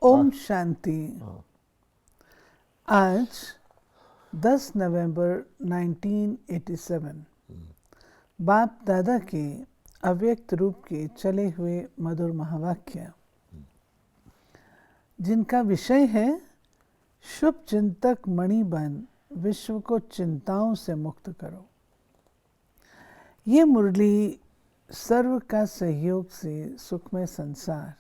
ओम शांति। आज 10 नवंबर 1987 बाप दादा के अव्यक्त रूप के चले हुए मधुर महावाक्य, जिनका विषय है शुभ चिंतक मणि बन विश्व को चिंताओं से मुक्त करो। ये मुरली सर्व का सहयोग से सुखमय संसार,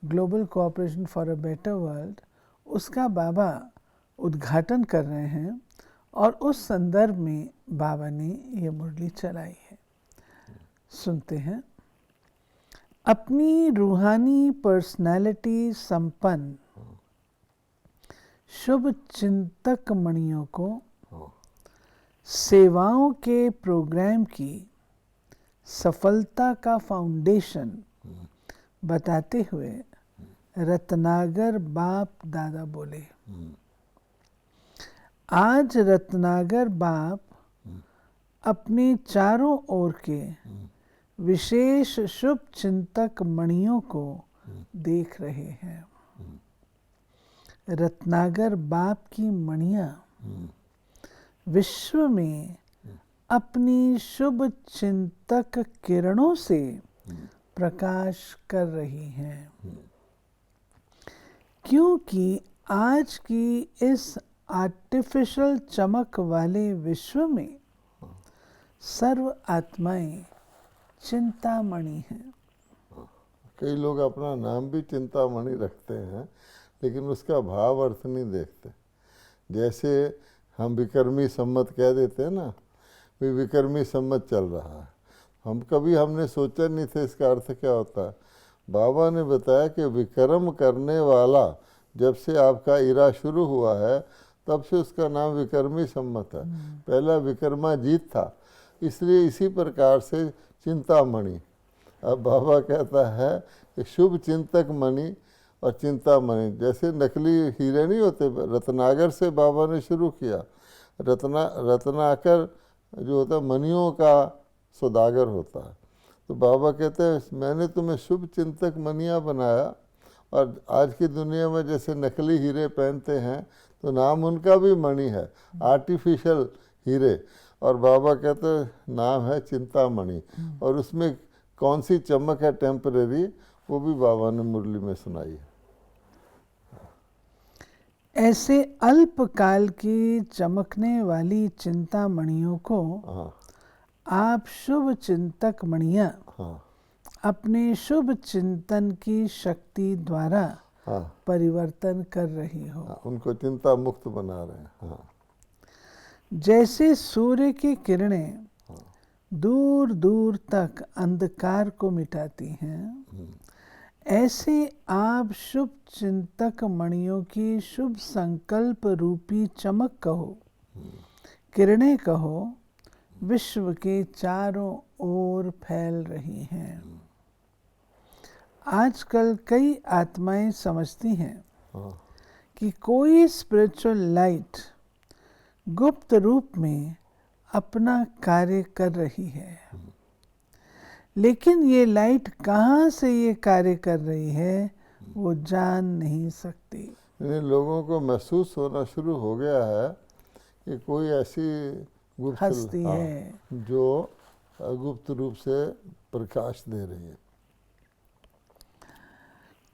global cooperation for a better world, उसका बाबा उद्घाटन कर रहे हैं और उस संदर्भ में बाबा ने ये मुरली चलाई है। सुनते हैं। अपनी रूहानी पर्सनालिटी संपन्न शुभ चिंतक मणियों को सेवाओं के प्रोग्राम की सफलता का फाउंडेशन बताते हुए रत्नागर बाप दादा बोले। आज रत्नागर बाप अपने चारों ओर के विशेष शुभ चिंतक मणियों को देख रहे हैं। रत्नागर बाप की मणियां विश्व में अपनी शुभ चिंतक किरणों से प्रकाश कर रही हैं, क्योंकि आज की इस आर्टिफिशियल चमक वाले विश्व में सर्व आत्माएं चिंतामणि हैं। कई लोग अपना नाम भी चिंतामणि रखते हैं, लेकिन उसका भाव अर्थ नहीं देखते। जैसे हम विक्रमी सम्मत कह देते हैं ना, भी विक्रमी सम्मत चल रहा है। हमने सोचा नहीं था इसका अर्थ क्या होता है। बाबा ने बताया कि विक्रम करने वाला जब से आपका इरा शुरू हुआ है, तब से उसका नाम विक्रमी सम्मत है। पहला विक्रमाजीत था, इसलिए इसी प्रकार से चिंतामणि। अब बाबा कहता है कि शुभ चिंतक मणि और चिंतामणि, जैसे नकली हीरे नहीं होते, रत्नागर से बाबा ने शुरू किया। रत्नाकर जो होता है मणियों का सौदागर होता है। तो बाबा कहते हैं मैंने तुम्हें शुभ चिंतक मणियाँ बनाया, और आज की दुनिया में जैसे नकली हीरे पहनते हैं तो नाम उनका भी मणि है, आर्टिफिशियल हीरे। और बाबा कहते हैं नाम है चिंतामणि, और उसमें कौन सी चमक है टेम्परेरी, वो भी बाबा ने मुरली में सुनाई है। ऐसे अल्पकाल की चमकने वाली चिंतामणियों को आप शुभ चिंतक मणियाँ अपने शुभ चिंतन की शक्ति द्वारा परिवर्तन कर रही हो। उनको चिंता मुक्त बना रहे हैं। जैसे सूर्य की किरणें दूर दूर तक अंधकार को मिटाती हैं, ऐसे आप शुभ चिंतक मणियों की शुभ संकल्प रूपी चमक कहो, किरणें कहो, विश्व के चारों ओर फैल रही हैं। आजकल कई आत्माएं समझती हैं कि कोई स्पिरिचुअल लाइट गुप्त रूप में अपना कार्य कर रही है, लेकिन ये लाइट कहाँ से ये कार्य कर रही है वो जान नहीं सकती। लोगों को महसूस होना शुरू हो गया है कि कोई ऐसी गुप्त हस्ती है जो गुप्त रूप से प्रकाश दे रही है।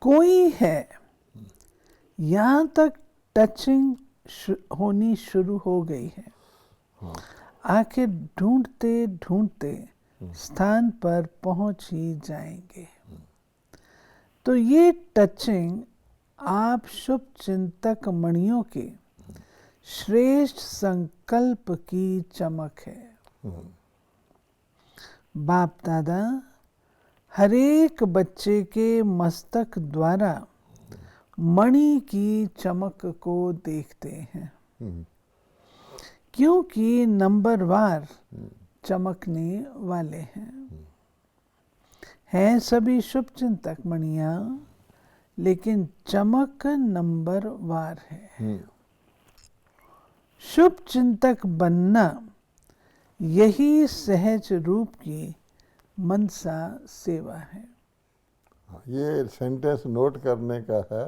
कोई है, यहाँ तक टचिंग होनी शुरू हो गई है। आखिर ढूंढते ढूंढते स्थान पर पहुंच ही जाएंगे। तो ये टचिंग आप शुभ चिंतक मणियों के श्रेष्ठ संकल्प की चमक है। बाप दादा हरेक बच्चे के मस्तक द्वारा मणि की चमक को देखते हैं, क्योंकि नंबरवार चमकने वाले हैं सभी शुभ चिंतक मणियाँ, लेकिन चमक नंबरवार है। शुभ चिंतक बनना यही सहज रूप की मनसा सेवा है। ये सेंटेंस नोट करने का है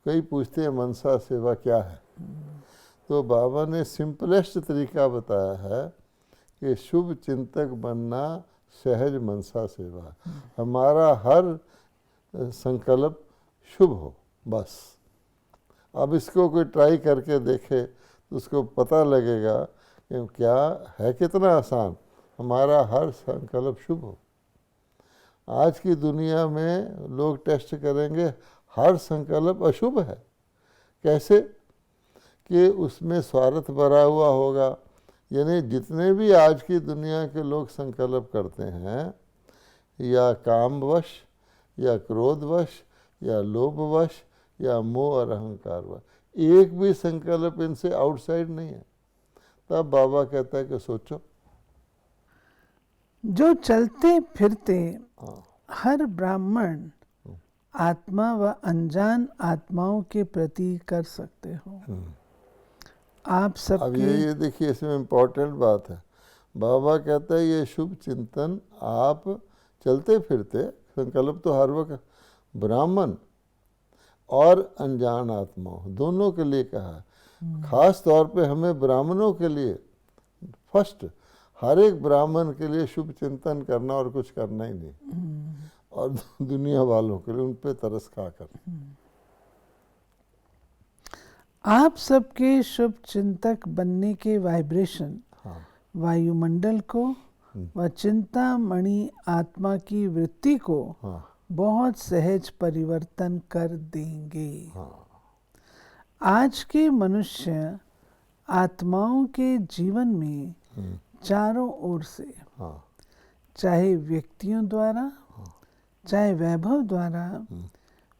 कई पूछते हैं मनसा सेवा क्या है, तो बाबा ने सिंपलेस्ट तरीका बताया है कि शुभ चिंतक बनना सहज मनसा सेवा। हमारा हर संकल्प शुभ हो, बस। अब इसको कोई ट्राई करके देखे तो उसको पता लगेगा कि क्या है, कितना आसान, हमारा हर संकल्प शुभ हो। आज की दुनिया में लोग टेस्ट करेंगे, हर संकल्प अशुभ है। कैसे? कि उसमें स्वार्थ भरा हुआ होगा। यानी जितने भी आज की दुनिया के लोग संकल्प करते हैं, या कामवश, या क्रोधवश, या लोभवश, या मोह और अहंकारवश, एक भी संकल्प इनसे आउटसाइड नहीं है। तब बाबा कहता है कि सोचो, जो चलते फिरते हाँ, हर ब्राह्मण आत्मा व अनजान आत्माओं के प्रति कर सकते हो। आप अब सबके ये देखिए, इसमें इम्पोर्टेंट बात है। बाबा कहता है ये शुभ चिंतन आप चलते फिरते, संकल्प तो हर वक्त ब्राह्मण और अनजान आत्माओं दोनों के लिए कहा है। खास तौर पे हमें ब्राह्मणों के लिए फर्स्ट, हर एक ब्राह्मण के लिए शुभ चिंतन करना और कुछ करना ही नहीं, और दुनिया वालों के लिए उन पे तरस खाकर। आप सबके शुभ चिंतक बनने के वाइब्रेशन हाँ, वायुमंडल को व चिंतामणि आत्मा की वृत्ति को हाँ, बहुत सहज परिवर्तन कर देंगे। हाँ, आज के मनुष्य आत्माओं के जीवन में चारों ओर से, हाँ, चाहे व्यक्तियों द्वारा, चाहे वैभव द्वारा,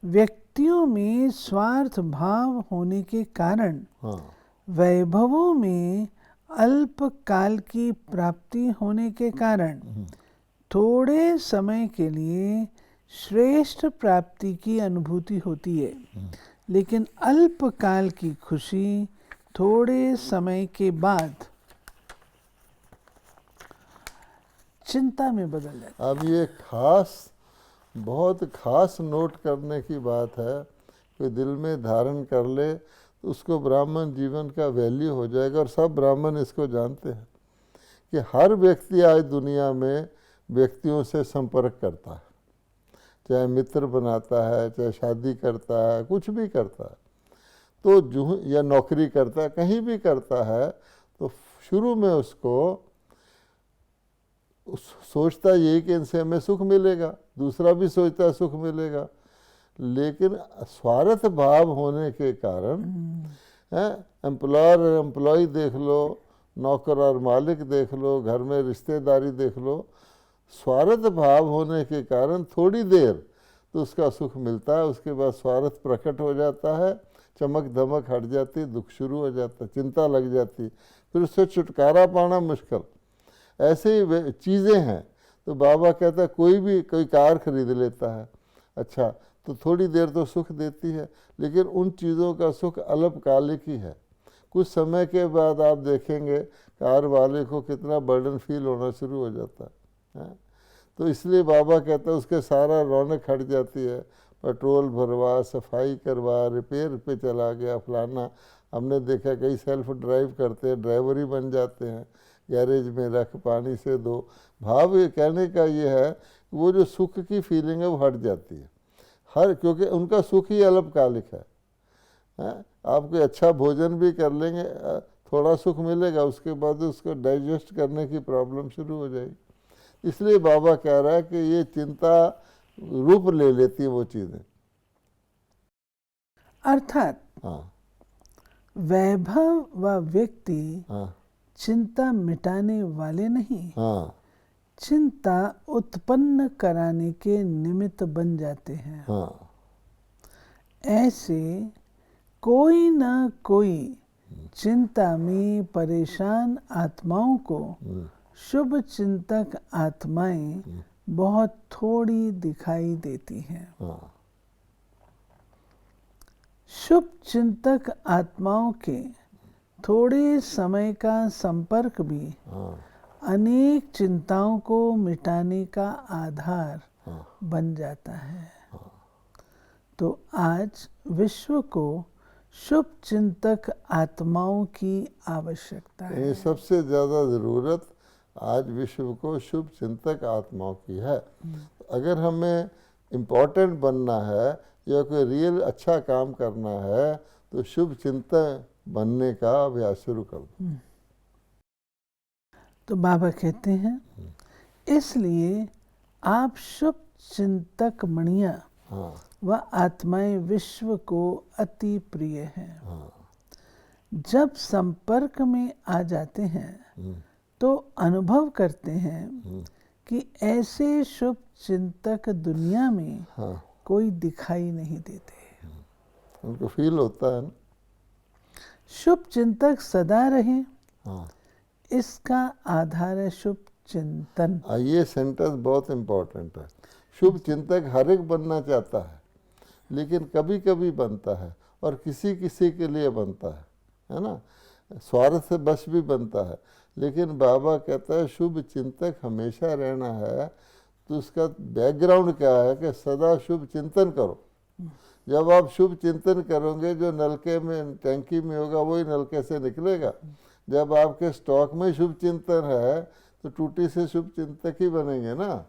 व्यक्तियों में स्वार्थ भाव होने के कारण, हाँ, वैभवों में अल्प काल की प्राप्ति होने के कारण थोड़े समय के लिए श्रेष्ठ प्राप्ति की अनुभूति होती है, लेकिन अल्प काल की खुशी थोड़े समय के बाद चिंता में बदल जाती है। अब ये खास, बहुत खास नोट करने की बात है। कोई दिल में धारण कर ले तो उसको ब्राह्मण जीवन का वैल्यू हो जाएगा, और सब ब्राह्मण इसको जानते हैं कि हर व्यक्ति आज दुनिया में व्यक्तियों से संपर्क करता है, चाहे मित्र बनाता है, चाहे शादी करता है, कुछ भी करता है, तो जो या नौकरी करता है, कहीं भी करता है, तो शुरू में उसको सोचता यही कि इनसे हमें सुख मिलेगा, दूसरा भी सोचता है सुख मिलेगा, लेकिन स्वार्थ भाव होने के कारण एम्प्लॉयर और एम्प्लॉय देख लो, नौकर और मालिक देख लो, घर में रिश्तेदारी देख लो, स्वार्थ भाव होने के कारण थोड़ी देर तो उसका सुख मिलता है, उसके बाद स्वार्थ प्रकट हो जाता है, चमक धमक हट जाती, दुख शुरू हो जाता है, चिंता लग जाती, फिर उससे छुटकारा पाना मुश्किल। ऐसे ही चीज़ें हैं। तो बाबा कहता है कोई कार खरीद लेता है, अच्छा तो थोड़ी देर तो सुख देती है, लेकिन उन चीज़ों का सुख अल्पकालिक ही है। कुछ समय के बाद आप देखेंगे कार वाले को कितना बर्डन फील होना शुरू हो जाता है। तो इसलिए बाबा कहता है उसके सारा रौनक हट जाती है, पेट्रोल भरवा, सफाई करवा, रिपेयर पे चला गया फलाना। हमने देखा कई सेल्फ ड्राइव करते हैं, ड्राइवर ही बन जाते हैं, गैरेज में रख, पानी से धो। भाव ये कहने का ये है, वो जो सुख की फीलिंग है वो हट जाती है क्योंकि उनका सुख ही अल्पकालिक है। आप कोई अच्छा भोजन भी कर लेंगे, थोड़ा सुख मिलेगा, उसके बाद उसको डाइजेस्ट करने की प्रॉब्लम शुरू हो जाएगी। इसलिए बाबा कह रहा है कि ये चिंता रूप ले लेती है वो चीज़ें। अर्थात हाँ, वैभव व व्यक्ति हाँ, चिंता मिटाने वाले नहीं, हाँ, चिंता उत्पन्न कराने के निमित्त बन जाते हैं। हाँ, ऐसे कोई न कोई चिंता में परेशान आत्माओं को शुभ चिंतक आत्माएं बहुत थोड़ी दिखाई देती हैं। हाँ, शुभ चिंतक आत्माओं के थोड़े समय का संपर्क भी हाँ, अनेक चिंताओं को मिटाने का आधार हाँ, बन जाता है। तो आज विश्व को शुभ चिंतक आत्माओं की आवश्यकता है। ये सबसे ज़्यादा ज़रूरत आज विश्व को शुभ चिंतक आत्माओं की है। अगर हमें इम्पोर्टेंट बनना है या कोई रियल अच्छा काम करना है तो शुभ चिंतक बनने का अभ्यास शुरू कर दो। तो बाबा कहते हैं इसलिए आप शुभ चिंतक मणियाँ हाँ व आत्माएं विश्व को अति प्रिय हैं। हाँ जब संपर्क में आ जाते हैं तो अनुभव करते हैं कि ऐसे शुभ चिंतक दुनिया में हाँ कोई दिखाई नहीं देते। उनको फील होता है ना। शुभ चिंतक सदा रहे, हाँ इसका आधार है शुभ चिंतन। ये सेंटेंस बहुत इम्पोर्टेंट है। शुभ चिंतक हर एक बनना चाहता है, लेकिन कभी कभी बनता है और किसी किसी के लिए बनता है ना, स्वार्थ से बस भी बनता है। लेकिन बाबा कहता है शुभ चिंतक हमेशा रहना है। तो उसका बैकग्राउंड क्या है कि सदा शुभ चिंतन करो। जब आप शुभ चिंतन करोगे, जो नलके में टैंकी में होगा वही नलके से निकलेगा। जब आपके स्टॉक में शुभ चिंतन है तो टूटी से शुभ चिंतक ही बनेंगे ना।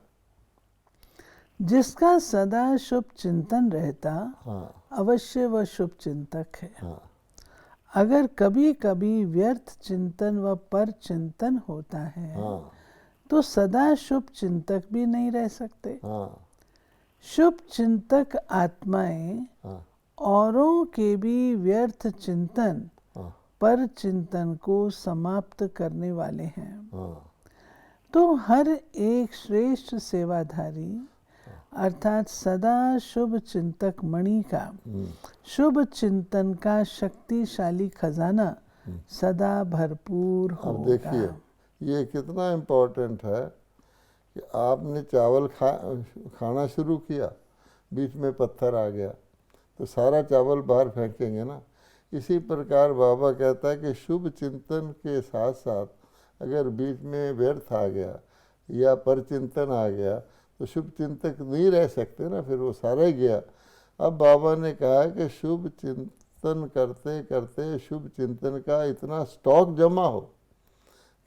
जिसका सदा शुभ चिंतन रहता हाँ अवश्य वह शुभ चिंतक है। हाँ अगर कभी कभी व्यर्थ चिंतन व पर चिंतन होता है हाँ तो सदा शुभ चिंतक भी नहीं रह सकते। हाँ शुभ चिंतक आत्माएं हाँ औरों के भी व्यर्थ चिंतन हाँ पर चिंतन को समाप्त करने वाले हैं। हाँ तो हर एक श्रेष्ठ सेवाधारी अर्थात सदा शुभ चिंतक मणि का शुभ चिंतन का शक्तिशाली खजाना सदा भरपूर अब होगा। देखिए ये कितना इम्पोर्टेंट है कि आपने चावल खाना शुरू किया, बीच में पत्थर आ गया तो सारा चावल बाहर फेंकेंगे ना। इसी प्रकार बाबा कहता है कि शुभ चिंतन के साथ साथ अगर बीच में व्यर्थ आ गया या पर चिंतन आ गया तो शुभ चिंतक नहीं रह सकते ना, फिर वो सारा ही गया। अब बाबा ने कहा है कि शुभ चिंतन करते करते शुभ चिंतन का इतना स्टॉक जमा हो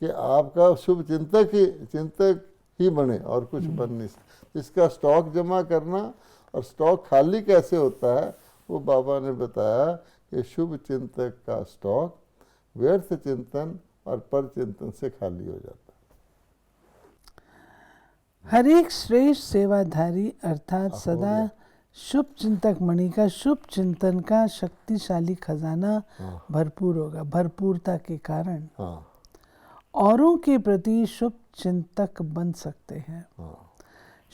कि आपका शुभ चिंतक ही बने और कुछ बन नहीं सकता। इसका स्टॉक जमा करना और स्टॉक खाली कैसे होता है वो बाबा ने बताया कि शुभ चिंतक का स्टॉक व्यर्थ चिंतन और पर चिंतन से खाली हो जाता है। हर एक श्रेष्ठ सेवाधारी अर्थात सदा शुभ चिंतक मणि का शुभ चिंतन का शक्तिशाली खजाना भरपूर होगा। भरपूरता के कारण हाँ औरों के प्रति शुभ चिंतक बन सकते हैं।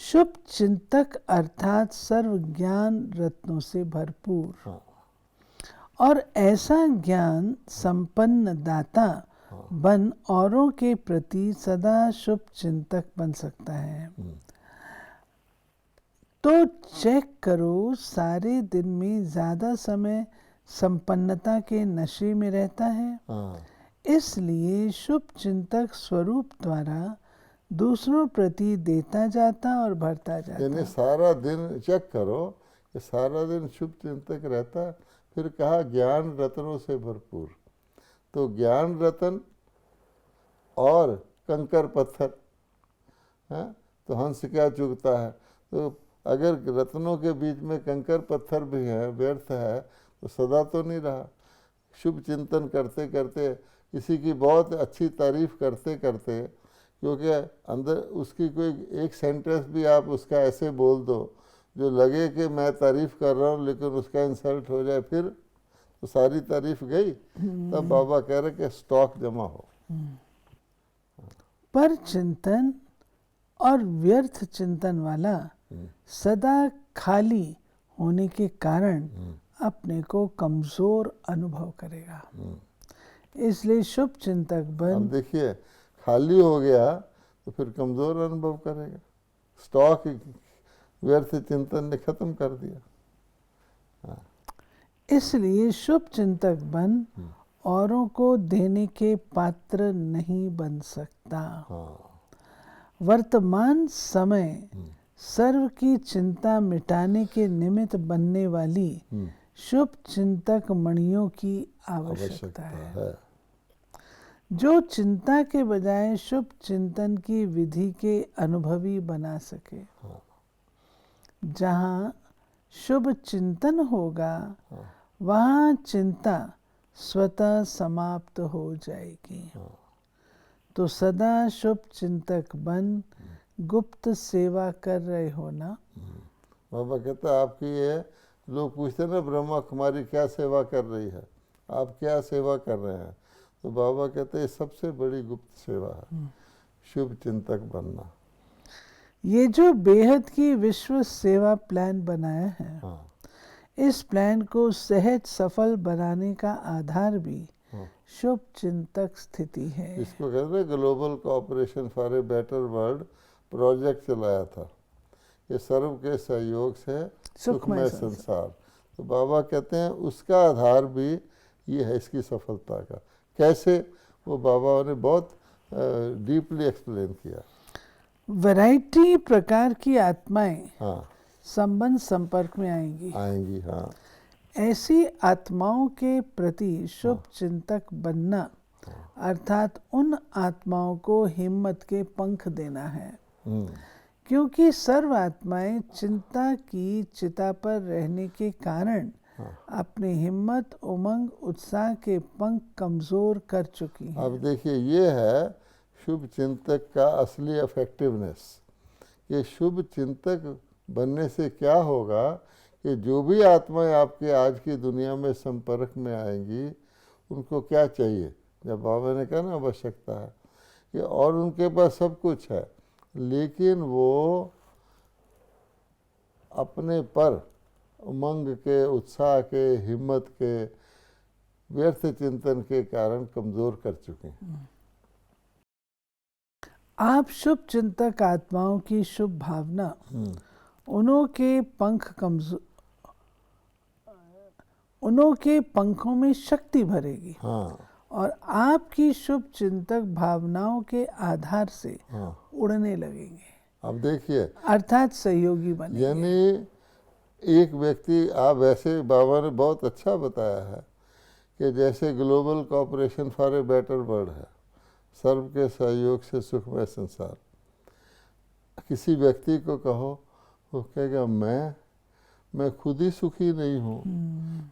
शुभ चिंतक अर्थात सर्व ज्ञान रत्नों से भरपूर और ऐसा ज्ञान संपन्न दाता बन औरों के प्रति सदा शुभ चिंतक बन सकता है। तो चेक करो, सारे दिन में ज्यादा समय संपन्नता के नशे में रहता है। हाँ इसलिए शुभ चिंतक स्वरूप द्वारा दूसरों प्रति देता जाता और भरता जाता। यानी सारा दिन चेक करो कि सारा दिन शुभ चिंतक रहता है। फिर कहा ज्ञान रत्नों से भरपूर। तो ज्ञान रत्न और कंकर पत्थर है तो हंस क्या चुगता है। तो अगर रत्नों के बीच में कंकर पत्थर भी है, व्यर्थ है, तो सदा तो नहीं रहा। शुभ चिंतन करते करते, किसी की बहुत अच्छी तारीफ करते करते, क्योंकि अंदर उसकी कोई एक सेंटेंस भी आप उसका ऐसे बोल दो जो लगे कि मैं तारीफ कर रहा हूँ लेकिन उसका इंसल्ट हो जाए, फिर तो सारी तारीफ गई। तब बाबा कह रहे कि स्टॉक जमा हो। पर चिंतन और व्यर्थ चिंतन वाला सदा खाली होने के कारण अपने को कमजोर अनुभव करेगा। इसलिए शुभ चिंतक बन। अब देखिए खाली हो गया तो फिर कमजोर अनुभव करेगा। स्टॉक व्यर्थ चिंतन ने खत्म कर दिया। इसलिए शुभ चिंतक बन औरों को देने के पात्र नहीं बन सकता। वर्तमान समय सर्व की चिंता मिटाने के निमित्त बनने वाली शुभ चिंतक मणियों की आवश्यकता है, जो चिंता के बजाय शुभ चिंतन की विधि के अनुभवी बना सके। जहाँ शुभ चिंतन होगा वहाँ चिंता स्वतः समाप्त हो जाएगी। तो सदा शुभ चिंतक बन गुप्त सेवा कर रहे हो ना। बाबा कहता आपकी ये लोग पूछते ना ब्रह्मा कुमारी क्या सेवा कर रही है, आप क्या सेवा कर रहे हैं, तो बाबा कहते हैं सबसे बड़ी गुप्त सेवा है शुभ चिंतक बनना। ये जो बेहद की विश्व सेवा प्लान बनाया है, हाँ इस प्लान को सहज सफल बनाने का आधार भी शुभ चिंतक स्थिति है। इसको कहते हैं global cooperation for a better world project चलाया था, ये सर्व के सहयोग से सुखमय संसार। तो बाबा कहते हैं उसका आधार भी ये है इसकी सफलता का। कैसे, वो बाबा ने बहुत डीपली एक्सप्लेन किया। वैरायटी प्रकार की आत्माएं हाँ संबंध संपर्क में आएंगी। हाँ ऐसी आत्माओं के प्रति शुभ चिंतक बनना अर्थात उन आत्माओं को हिम्मत के पंख देना है, क्योंकि सर्व आत्माएं चिंता की चिता पर रहने के कारण अपनी हिम्मत उमंग उत्साह के पंख कमजोर कर चुकी हैं। अब देखिए ये है शुभ चिंतक का असली इफेक्टिवनेस। ये शुभ चिंतक बनने से क्या होगा कि जो भी आत्माएं आपके आज की दुनिया में संपर्क में आएंगी उनको क्या चाहिए, जब बाबा ने कहा ना आवश्यकता है कि, और उनके पास सब कुछ है, लेकिन वो अपने पर उमंग के उत्साह के हिम्मत के व्यर्थ चिंतन के कारण कमज़ोर कर चुके हैं। आप शुभ चिंतक आत्माओं की शुभ भावना उन्हों के पंखों में शक्ति भरेगी। हाँ और आपकी शुभ चिंतक भावनाओं के आधार से उड़ने लगेंगे। अब देखिए अर्थात सहयोगी बनेंगे। यानी एक व्यक्ति, आप वैसे बाबा ने बहुत अच्छा बताया है कि जैसे global cooperation for a better world है, सर्व के सहयोग से सुखमय संसार। किसी व्यक्ति को कहो, वो कहेगा मैं खुद ही सुखी नहीं हूँ,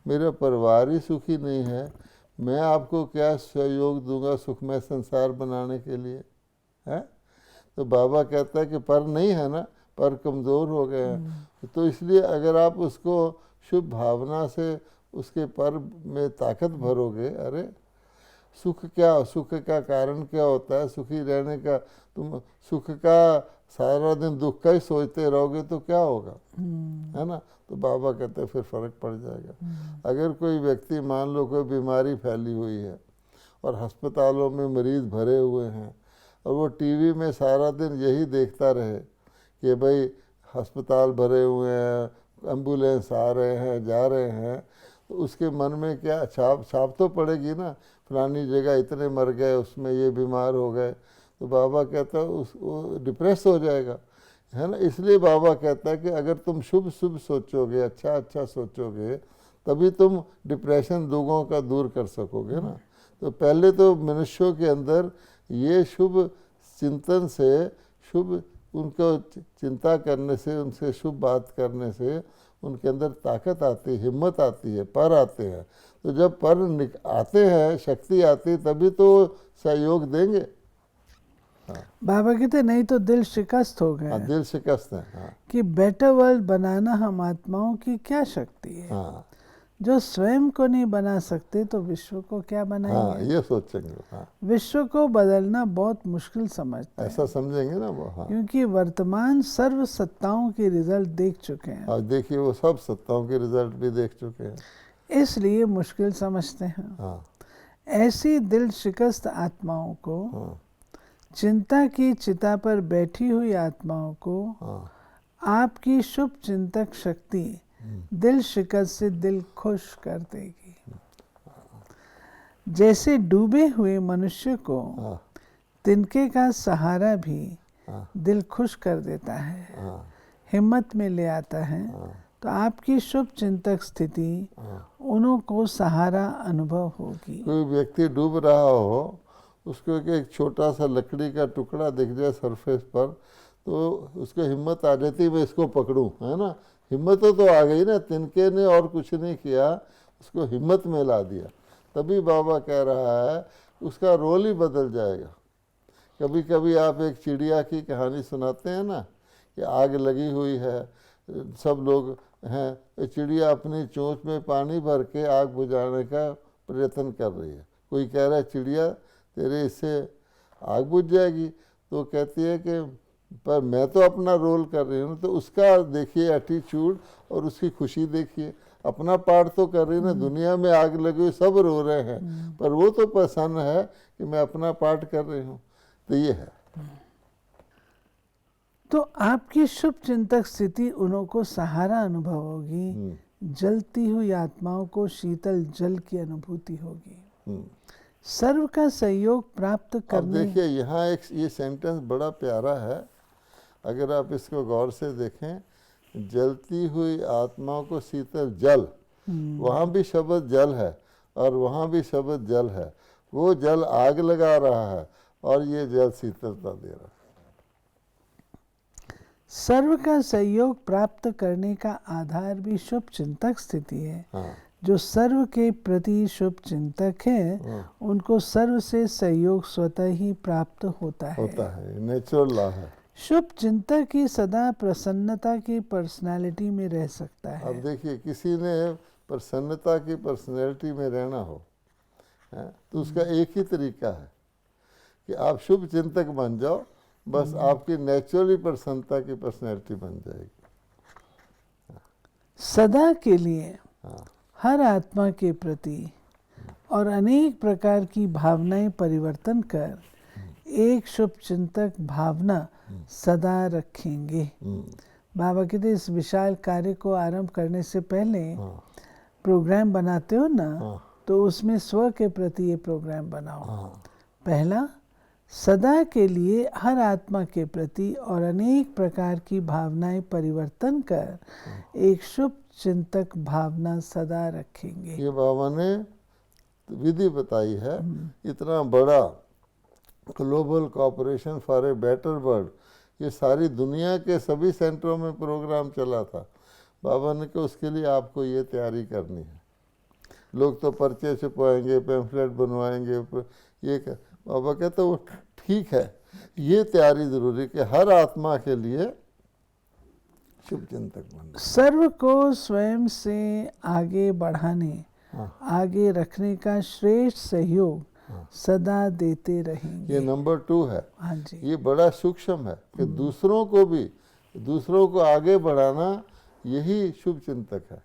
मेरा परिवार ही सुखी नहीं है, मैं आपको क्या सहयोग दूंगा सुखमय संसार बनाने के लिए, है? तो बाबा कहता है कि पर नहीं है ना, पर कमज़ोर हो गए हैं। तो इसलिए अगर आप उसको शुभ भावना से उसके पर में ताकत भरोगे, अरे सुख का कारण क्या होता है, सुखी रहने का, तुम सुख का सारा दिन दुख का ही सोचते रहोगे तो क्या होगा, है ना। तो बाबा कहते हैं फिर फर्क पड़ जाएगा। अगर कोई व्यक्ति, मान लो कोई बीमारी फैली हुई है और अस्पतालों में मरीज भरे हुए हैं और वो टीवी में सारा दिन यही देखता रहे कि भाई अस्पताल भरे हुए हैं, एम्बुलेंस आ रहे हैं जा रहे हैं, तो उसके मन में क्या छाप तो पड़ेगी ना, फलानी जगह इतने मर गए, उसमें ये बीमार हो गए। तो बाबा कहता है वो डिप्रेस हो जाएगा, है ना। इसलिए बाबा कहता है कि अगर तुम शुभ सोचोगे, अच्छा सोचोगे, तभी तुम डिप्रेशन लोगों का दूर कर सकोगे ना। तो पहले तो मनुष्यों के अंदर ये शुभ चिंतन से, शुभ उनको चिंता करने से, उनसे शुभ बात करने से उनके अंदर ताकत आती है, हिम्मत आती है, पर आते हैं। तो जब पर आते हैं, शक्ति आती है, तभी तो सहयोग देंगे। बाबा कहते नहीं तो दिल शिकस्त हो गया। दिल शिकस्त है। कि बेटर वर्ल्ड बनाना हम आत्माओं की क्या शक्ति है। जो स्वयं को नहीं बना सकते तो विश्व को क्या बनाएंगे। ये सोचेंगे। विश्व को बदलना बहुत मुश्किल समझते हैं, ऐसा समझेंगे ना वो। क्योंकि वर्तमान सर्व सत्ताओं के रिजल्ट देख चुके हैं। और देखिए वो सब सत्ताओं के रिजल्ट भी देख चुके हैं, इसलिए मुश्किल समझते हैं। ऐसी दिल शिकस्त आत्माओं को, चिंता की चिता पर बैठी हुई आत्माओं को आपकी शुभ चिंतक शक्ति दिल शिकस्त से दिल खुश कर देगी। जैसे डूबे हुए मनुष्य को तिनके का सहारा भी दिल खुश कर देता है, हिम्मत में ले आता है, तो आपकी शुभ चिंतक स्थिति उन्हों को सहारा अनुभव होगी। कोई व्यक्ति डूब रहा हो, उसको एक छोटा सा लकड़ी का टुकड़ा दिख जाए सरफेस पर, तो उसको हिम्मत आ जाती मैं इसको पकड़ूं, है ना। हिम्मत तो आ गई ना, तिनके ने और कुछ नहीं किया, उसको हिम्मत में ला दिया। तभी बाबा कह रहा है उसका रोल ही बदल जाएगा। कभी कभी आप एक चिड़िया की कहानी सुनाते हैं ना, कि आग लगी हुई है, सब लोग हैं, चिड़िया अपनी चोंच में पानी भर के आग बुझाने का प्रयत्न कर रही है। कोई कह रहा है चिड़िया तेरे इससे आग बुझ जाएगी, तो कहती है कि पर मैं तो अपना रोल कर रही हूँ। तो उसका देखिए एटीट्यूड और उसकी खुशी देखिए, अपना पार्ट तो कर रही है ना। दुनिया में आग लगी हुई सब रो रहे हैं, पर वो तो प्रसन्न है कि मैं अपना पार्ट कर रही हूँ। तो ये है। तो आपकी शुभ चिंतक स्थिति उन्हों को सहारा अनुभव होगी, जलती हुई आत्माओं को शीतल जल की अनुभूति होगी, सर्व का सहयोग प्राप्त अब करने। देखिए यहाँ एक ये सेंटेंस बड़ा प्यारा है, अगर आप इसको गौर से देखें, जलती हुई आत्माओं को शीतल जल, वहाँ भी शब्द जल है और वहाँ भी शब्द जल है। वो जल आग लगा रहा है और ये जल शीतलता दे रहा है। सर्व का सहयोग प्राप्त करने का आधार भी शुभ चिंतक स्थिति है। हाँ। जो सर्व के प्रति शुभ चिंतक है, उनको सर्व से सहयोग स्वतः ही प्राप्त होता है, नेचुरल लॉ है। शुभ चिंतक ही सदा प्रसन्नता की पर्सनालिटी में रह सकता है। अब देखिए किसी ने प्रसन्नता की पर्सनैलिटी में रहना हो, तो उसका एक ही तरीका है कि आप शुभ चिंतक बन जाओ, बस आपकी नेचुरली प्रसन्नता की पर्सनैलिटी बन जाएगी। सदा के लिए हर आत्मा के प्रति और अनेक प्रकार की भावनाएं परिवर्तन कर एक शुभ चिंतक भावना सदा रखेंगे। बाबा कहते इस विशाल कार्य को आरंभ करने से पहले प्रोग्राम बनाते हो ना, तो उसमें स्व के प्रति ये प्रोग्राम बनाओ। पहला, सदा के लिए हर आत्मा के प्रति और अनेक प्रकार की भावनाएं परिवर्तन कर एक शुभ चिंतक भावना सदा रखेंगे। ये बाबा ने विधि बताई है। इतना बड़ा global corporation for a better world, ये सारी दुनिया के सभी सेंटरों में प्रोग्राम चला था। बाबा ने कहा उसके लिए आपको ये तैयारी करनी है। लोग तो पर्चे छपवाएंगे, पैम्फलेट बनवाएंगे, ये कर। बाबा कहते वो ठीक है, ये तैयारी जरूरी कि हर आत्मा के लिए शुभ चिंतक बनना। सर्व को स्वयं से आगे बढ़ाने, आगे रखने का श्रेष्ठ सहयोग सदा देते रहेंगे। ये नंबर 2 है। हाँ जी, ये बड़ा सूक्ष्म है कि दूसरों को आगे बढ़ाना, यही शुभ चिंतक है।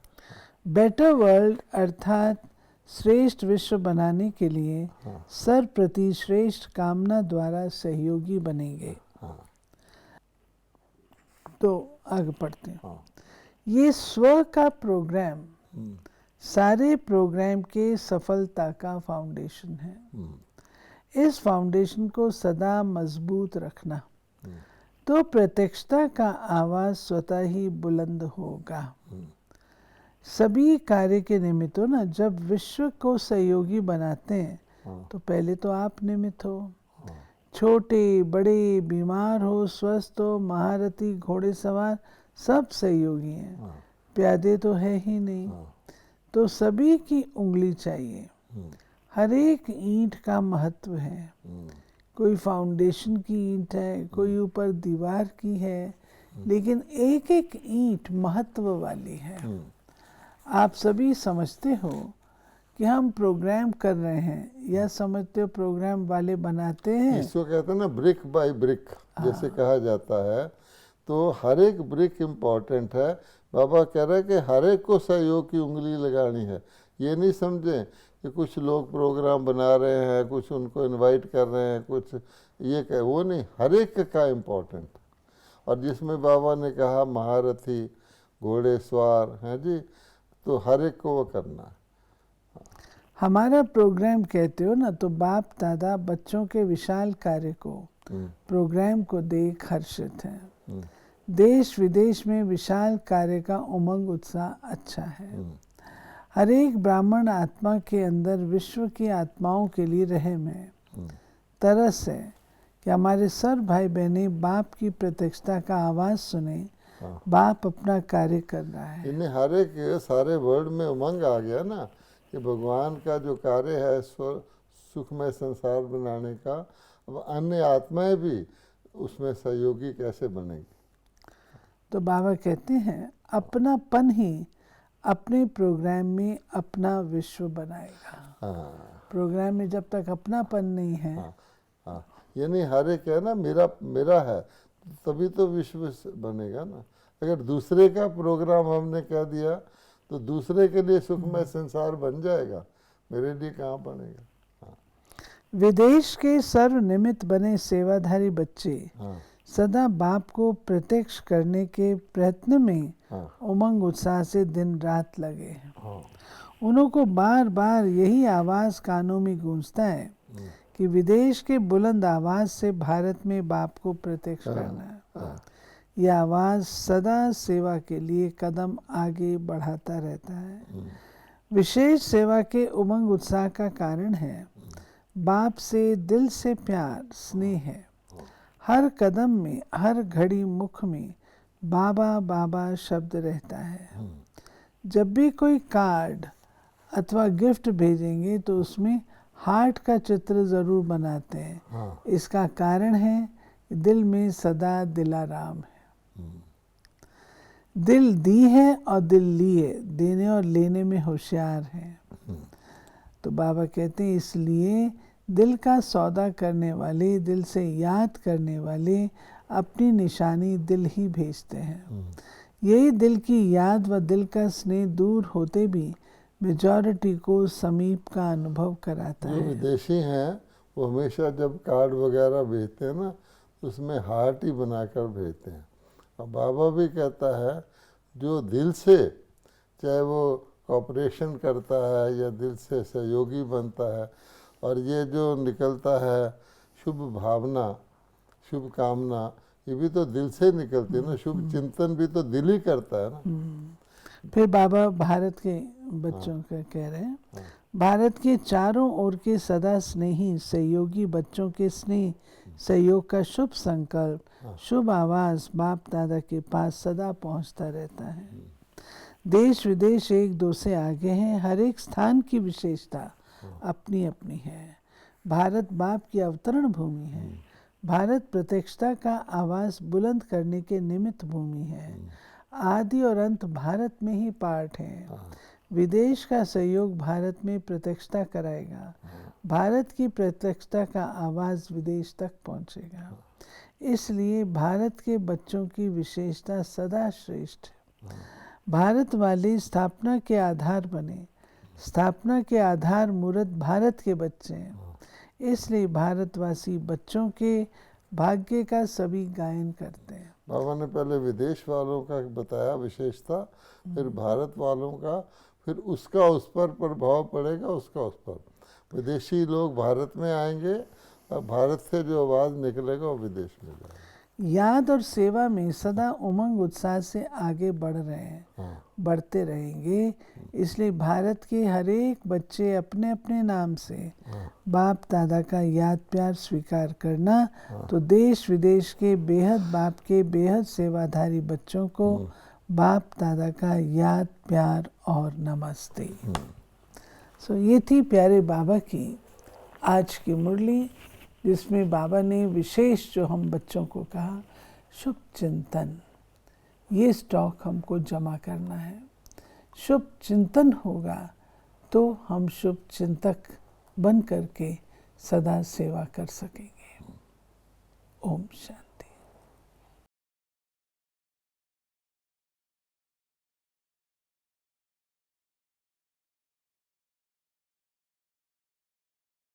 बेटर वर्ल्ड अर्थात श्रेष्ठ विश्व बनाने के लिए सर्वप्रति श्रेष्ठ कामना द्वारा सहयोगी बनेंगे। तो आगे पढ़ते हैं। ये स्व का प्रोग्राम सारे प्रोग्राम के सफलता का फाउंडेशन है। इस फाउंडेशन को सदा मजबूत रखना, तो प्रत्यक्षता का आवाज स्वतः ही बुलंद होगा। सभी कार्य के निमित्त हो ना, जब विश्व को सहयोगी बनाते हैं तो पहले तो आप निमित्त हो। छोटे बड़े, बीमार हो स्वस्थ हो, महारथी घोड़े सवार, सब सहयोगी हैं। प्यादे तो है ही नहीं, तो सभी की उंगली चाहिए। हर एक ईंट का महत्व है। कोई फाउंडेशन की ईंट है, कोई ऊपर दीवार की है, लेकिन एक एक ईंट महत्व वाली है। आप सभी समझते हो कि हम प्रोग्राम कर रहे हैं, या समझते हो प्रोग्राम वाले बनाते हैं। इसको कहते हैं ना ब्रिक बाय ब्रिक, जैसे कहा जाता है। तो हर एक ब्रिक इम्पॉर्टेंट है। बाबा कह रहे हैं कि हर एक को सहयोग की उंगली लगानी है। ये नहीं समझें कि कुछ लोग प्रोग्राम बना रहे हैं, कुछ उनको इनवाइट कर रहे हैं, कुछ ये कह, वो नहीं, हर एक का इम्पोर्टेंट। और जिसमें बाबा ने कहा महारथी घोड़े सवार हैं जी, तो हर एक को वो करना है। हमारा प्रोग्राम कहते हो ना, तो बाप दादा बच्चों के विशाल कार्य को, प्रोग्राम को देख हर्षित हैं। देश विदेश में विशाल कार्य का उमंग उत्साह अच्छा है। हर एक ब्राह्मण आत्मा के अंदर विश्व की आत्माओं के लिए रहम है, तरस है कि हमारे सर भाई बहने बाप की प्रत्यक्षता का आवाज सुने। बाप अपना कार्य कर रहा है। इन्हें हर एक सारे वर्ड में उमंग आ गया ना कि भगवान का जो कार्य है सुखमय संसार बनाने का, अब अन्य आत्माएं भी उसमें सहयोगी कैसे बनेगी। तो बाबा कहते हैं अपनापन ही अपने प्रोग्राम में अपना विश्व बनाएगा। प्रोग्राम में जब तक अपनापन नहीं है, यानी हर एक है ना मेरा है, तभी तो विश्व बनेगा ना। अगर दूसरे का प्रोग्राम हमने कह दिया तो दूसरे के लिए सुखमय संसार बन जाएगा, मेरे लिए कहाँ बनेगा। विदेश के सर्व निमित्त बने सेवाधारी बच्चे सदा बाप को प्रत्यक्ष करने के प्रयत्न में उमंग उत्साह से दिन रात लगे हैं। उनको बार बार यही आवाज कानों में गूंजता है कि विदेश के बुलंद आवाज से भारत में बाप को प्रत्यक्ष करना है। यह आवाज सदा सेवा के लिए कदम आगे बढ़ाता रहता है। विशेष सेवा के उमंग उत्साह का कारण है बाप से दिल से प्यार स्नेह है। हर कदम में हर घड़ी मुख में बाबा बाबा शब्द रहता है। जब भी कोई कार्ड अथवा गिफ्ट भेजेंगे तो उसमें हार्ट का चित्र जरूर बनाते हैं। इसका कारण है दिल में सदा दिलाराम है। दिल दी है और दिल लिए, देने और लेने में होशियार है। तो बाबा कहते हैं इसलिए दिल का सौदा करने वाले, दिल से याद करने वाले अपनी निशानी दिल ही भेजते हैं। यही दिल की याद व दिल का स्नेह दूर होते भी मेजॉरिटी को समीप का अनुभव कराता है। जो विदेशी हैं वो हमेशा जब कार्ड वगैरह भेजते हैं ना उसमें हार्ट ही बनाकर भेजते हैं। और बाबा भी कहता है जो दिल से, चाहे वो कॉपरेशन करता है या दिल से सहयोगी बनता है, और ये जो निकलता है शुभ भावना, शुभ कामना, ये भी तो दिल से निकलती है ना। शुभ चिंतन भी तो दिल ही करता है ना। फिर बाबा भारत के बच्चों का कह रहे हैं, भारत के चारों ओर के सदा स्नेही सहयोगी बच्चों के स्नेह सहयोग का शुभ संकल्प, शुभ आवाज बाप दादा के पास सदा पहुंचता रहता है। देश विदेश एक दो से आगे हैं, हर एक स्थान की विशेषता अपनी अपनी है। भारत बाप की अवतरण भूमि है। भारत प्रत्यक्षता का आवाज बुलंद करने के निमित्त भूमि है। आदि और अंत भारत में ही पार्ट है। विदेश का सहयोग भारत में प्रत्यक्षता कराएगा। भारत की प्रत्यक्षता का आवाज विदेश तक पहुंचेगा। इसलिए भारत के बच्चों की विशेषता सदा श्रेष्ठ है। भारत वाले स्थापना के आधार बने, स्थापना के आधार मूर्त भारत के बच्चे हैं। इसलिए भारतवासी बच्चों के भाग्य का सभी गायन करते हैं। बाबा ने पहले विदेश वालों का बताया विशेषता, फिर भारत वालों का, फिर उसका उस पर प्रभाव पड़ेगा, उसका उस पर। विदेशी लोग भारत में आएंगे और भारत से जो आवाज़ निकलेगा वो विदेश में जाएगा। याद और सेवा में सदा उमंग उत्साह से आगे बढ़ रहे हैं, बढ़ते रहेंगे। इसलिए भारत के हर एक बच्चे अपने अपने नाम से बाप दादा का याद प्यार स्वीकार करना। तो देश विदेश के बेहद बाप के बेहद सेवाधारी बच्चों को बाप दादा का याद प्यार और नमस्ते। सो ये थी प्यारे बाबा की आज की मुरली, जिसमें बाबा ने विशेष जो हम बच्चों को कहा शुभ चिंतन, ये स्टॉक हमको जमा करना है। शुभ चिंतन होगा तो हम शुभ चिंतक बन करके सदा सेवा कर सकेंगे। ओम शांति।